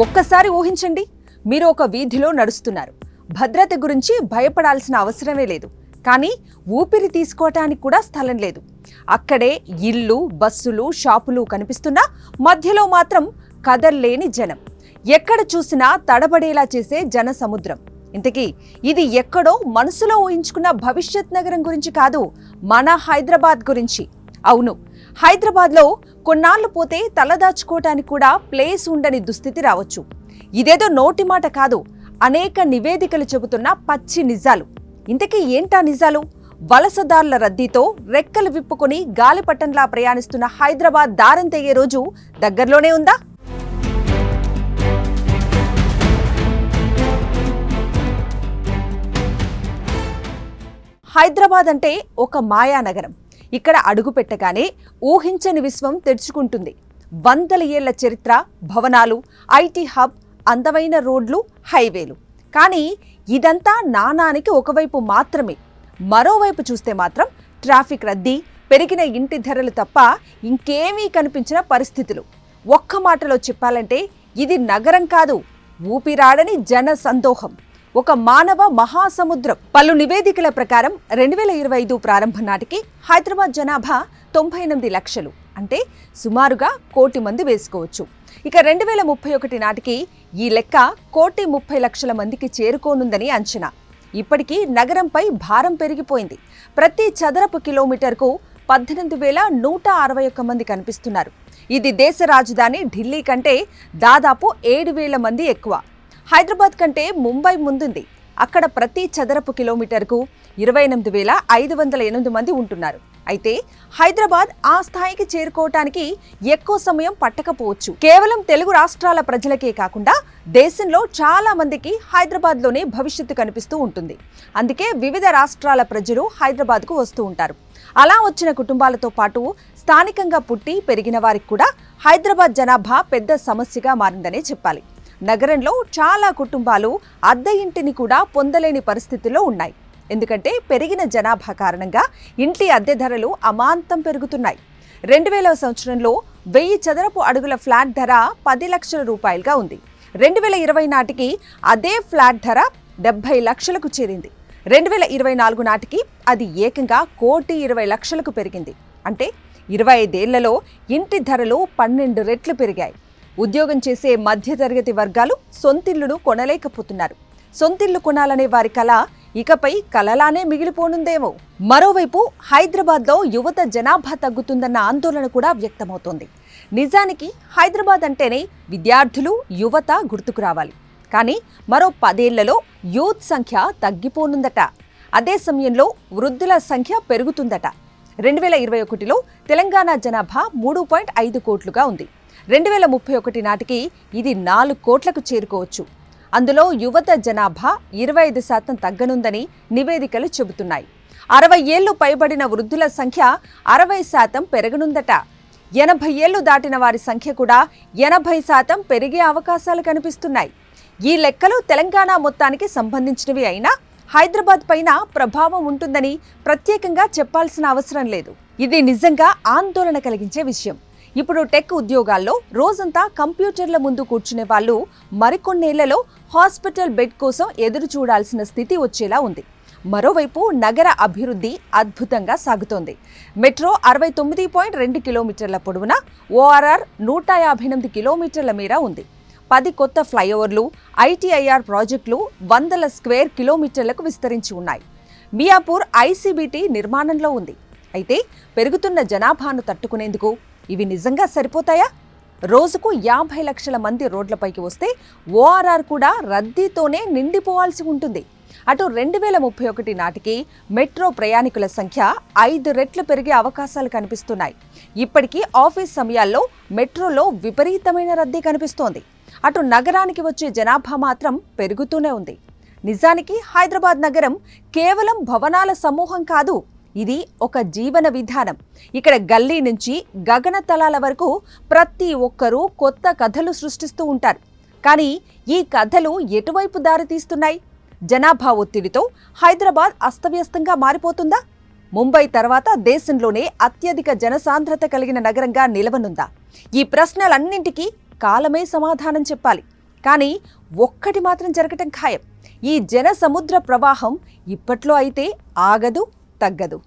ఒక్కసారి ఊహించండి, మీరు ఒక వీధిలో నడుస్తున్నారు. భద్రత గురించి భయపడాల్సిన అవసరమే లేదు. కానీ ఊపిరి తీసుకోవటానికి కూడా స్థలం లేదు. అక్కడే ఇల్లు, బస్సులు, షాపులు కనిపిస్తున్నా మధ్యలో మాత్రం కదల్లేని జనం. ఎక్కడ చూసినా తడబడేలా చేసే జన సముద్రం. ఇంతకీ ఇది ఎక్కడో మనసులో ఊహించుకున్న భవిష్యత్ నగరం గురించి కాదు, మన హైదరాబాద్ గురించి. అవును, హైదరాబాద్లో కొన్నాళ్లు పోతే తలదాచుకోవటానికి కూడా ప్లేస్ ఉండని దుస్థితి రావచ్చు. ఇదేదో నోటి మాట కాదు, అనేక నివేదికలు చెబుతున్న పచ్చి నిజాలు. ఇంతకీ ఏంటా నిజాలు? వలసదారుల రద్దీతో రెక్కలు విప్పుకొని గాలిపటంలా ప్రయాణిస్తున్న హైదరాబాద్ దారం తెగే రోజు దగ్గరలోనే ఉందా? హైదరాబాద్ అంటే ఒక మాయానగరం. ఇక్కడ అడుగు పెట్టగానే ఊహించని విశ్వం తెరుచుకుంటుంది. వందల ఏళ్ల చరిత్ర, భవనాలు, ఐటీ హబ్, అందమైన రోడ్లు, హైవేలు. కానీ ఇదంతా నాణానికి ఒకవైపు మాత్రమే. మరోవైపు చూస్తే మాత్రం ట్రాఫిక్ రద్దీ, పెరిగిన ఇంటి ధరలు తప్ప ఇంకేమీ కనిపించిన పరిస్థితులు. ఒక్క మాటలో చెప్పాలంటే ఇది నగరం కాదు, ఊపిరాడని జన సందోహం, ఒక మానవ మహాసముద్రం. పలు నివేదికల ప్రకారం 2025 ప్రారంభం నాటికి హైదరాబాద్ జనాభా 98 లక్షలు, అంటే సుమారుగా 1 కోటి మంది వేసుకోవచ్చు. ఇక 2031 నాటికి ఈ లెక్క 1,30,00,000 మందికి చేరుకోనుందని అంచనా. ఇప్పటికీ నగరంపై భారం పెరిగిపోయింది. ప్రతి చదరపు కిలోమీటర్కు 18,161 మంది కనిపిస్తున్నారు. ఇది దేశ రాజధాని ఢిల్లీ కంటే దాదాపు 7,000 మంది ఎక్కువ. హైదరాబాద్ కంటే ముంబై ముందుంది. అక్కడ ప్రతి చదరపు కిలోమీటర్కు 28,508 మంది ఉంటున్నారు. అయితే హైదరాబాద్ ఆ స్థాయికి చేరుకోవటానికి ఎక్కువ సమయం పట్టకపోవచ్చు. కేవలం తెలుగు రాష్ట్రాల ప్రజలకే కాకుండా దేశంలో చాలా మందికి హైదరాబాద్లోనే భవిష్యత్తు కనిపిస్తూ ఉంటుంది. అందుకే వివిధ రాష్ట్రాల ప్రజలు హైదరాబాద్కు వస్తూ ఉంటారు. అలా వచ్చిన కుటుంబాలతో పాటు స్థానికంగా పుట్టి పెరిగిన వారికి కూడా హైదరాబాద్ జనాభా పెద్ద సమస్యగా మారిందనే చెప్పాలి. నగరంలో చాలా కుటుంబాలు అద్దె ఇంటిని కూడా పొందలేని పరిస్థితుల్లో ఉన్నాయి. ఎందుకంటే పెరిగిన జనాభా కారణంగా ఇంటి అద్దె ధరలు అమాంతం పెరుగుతున్నాయి. 2000 సంవత్సరంలో 1000 చదరపు అడుగుల ఫ్లాట్ ధర 10 లక్షల రూపాయలుగా ఉంది. 2020 నాటికి అదే ఫ్లాట్ ధర 70 లక్షలకు చేరింది. 2024 నాటికి అది ఏకంగా 1,20,00,000కు పెరిగింది. అంటే 25 ఏళ్లలో ఇంటి ధరలు 12 రెట్లు పెరిగాయి. ఉద్యోగం చేసే మధ్యతరగతి వర్గాలు సొంతిల్లును కొనలేకపోతున్నారు. సొంతిల్లు కొనాలనే వారి కల ఇకపై కలలానే మిగిలిపోనుందేమో. మరోవైపు హైదరాబాద్లో యువత జనాభా తగ్గుతుందన్న ఆందోళన కూడా వ్యక్తమవుతోంది. నిజానికి హైదరాబాద్ అంటేనే విద్యార్థులు, యువత గుర్తుకు రావాలి. కానీ మరో 10 ఏళ్లలో యూత్ సంఖ్య తగ్గిపోనుందట. అదే సమయంలో వృద్ధుల సంఖ్య పెరుగుతుందట. 2021లో తెలంగాణ జనాభా 3.5 కోట్లుగా ఉంది. 2031 నాటికి ఇది 4 కోట్లకు చేరుకోవచ్చు. అందులో యువత జనాభా 25% తగ్గనుందని నివేదికలు చెబుతున్నాయి. 60 ఏళ్లు పైబడిన వృద్ధుల సంఖ్య 60% పెరగనుందట. 80 ఏళ్లు దాటిన వారి సంఖ్య కూడా 80% పెరిగే అవకాశాలు కనిపిస్తున్నాయి. ఈ లెక్కలు తెలంగాణ మొత్తానికి సంబంధించినవి అయినా హైదరాబాద్ పైన ప్రభావం ఉంటుందని ప్రత్యేకంగా చెప్పాల్సిన అవసరం లేదు. ఇది నిజంగా ఆందోళన కలిగించే విషయం. ఇప్పుడు టెక్ ఉద్యోగాల్లో రోజంతా కంప్యూటర్ల ముందు కూర్చునే వాళ్ళు మరికొన్నేళ్లలో హాస్పిటల్ బెడ్ కోసం ఎదురు చూడాల్సిన స్థితి వచ్చేలా ఉంది. మరోవైపు నగర అభివృద్ధి అద్భుతంగా సాగుతోంది. మెట్రో 69.2 కిలోమీటర్ల పొడవున, ఓఆర్ఆర్ 158 కిలోమీటర్ల మేర ఉంది. 10 కొత్త ఫ్లైఓవర్లు, ఐటీఐఆర్ ప్రాజెక్టులు వందల స్క్వేర్ కిలోమీటర్లకు విస్తరించి ఉన్నాయి. మియాపూర్ ఐసీబీటీ నిర్మాణంలో ఉంది. అయితే పెరుగుతున్న జనాభాను తట్టుకునేందుకు ఇవి నిజంగా సరిపోతాయా? రోజుకు 50 లక్షల మంది రోడ్లపైకి వస్తే ఓఆర్ఆర్ కూడా రద్దీతోనే నిండిపోవాల్సి ఉంటుంది. అటు 2031 నాటికి మెట్రో ప్రయాణికుల సంఖ్య 5 రెట్లు పెరిగే అవకాశాలు కనిపిస్తున్నాయి. ఇప్పటికీ ఆఫీస్ సమయాల్లో మెట్రోలో విపరీతమైన రద్దీ కనిపిస్తోంది. అటు నగరానికి వచ్చే జనాభా మాత్రం పెరుగుతూనే ఉంది. నిజానికి హైదరాబాద్ నగరం కేవలం భవనాల సమూహం కాదు, ఇది ఒక జీవన విధానం. ఇక్కడ గల్లీ నుంచి గగనతలాల వరకు ప్రతి ఒక్కరూ కొత్త కథలు సృష్టిస్తూ ఉంటారు. కానీ ఈ కథలు ఎటువైపు దారితీస్తున్నాయి? జనాభా ఒత్తిడితో హైదరాబాద్ అస్తవ్యస్తంగా మారిపోతుందా? ముంబై తర్వాత దేశంలోనే అత్యధిక జనసాంద్రత కలిగిన నగరంగా నిలవనుందా? ఈ ప్రశ్నలన్నింటికీ కాలమే సమాధానం చెప్పాలి. కానీ ఒక్కటి మాత్రం జరగటం ఖాయం. ఈ జన సముద్ర ప్రవాహం ఇప్పట్లో అయితే ఆగదు, తగ్గదు.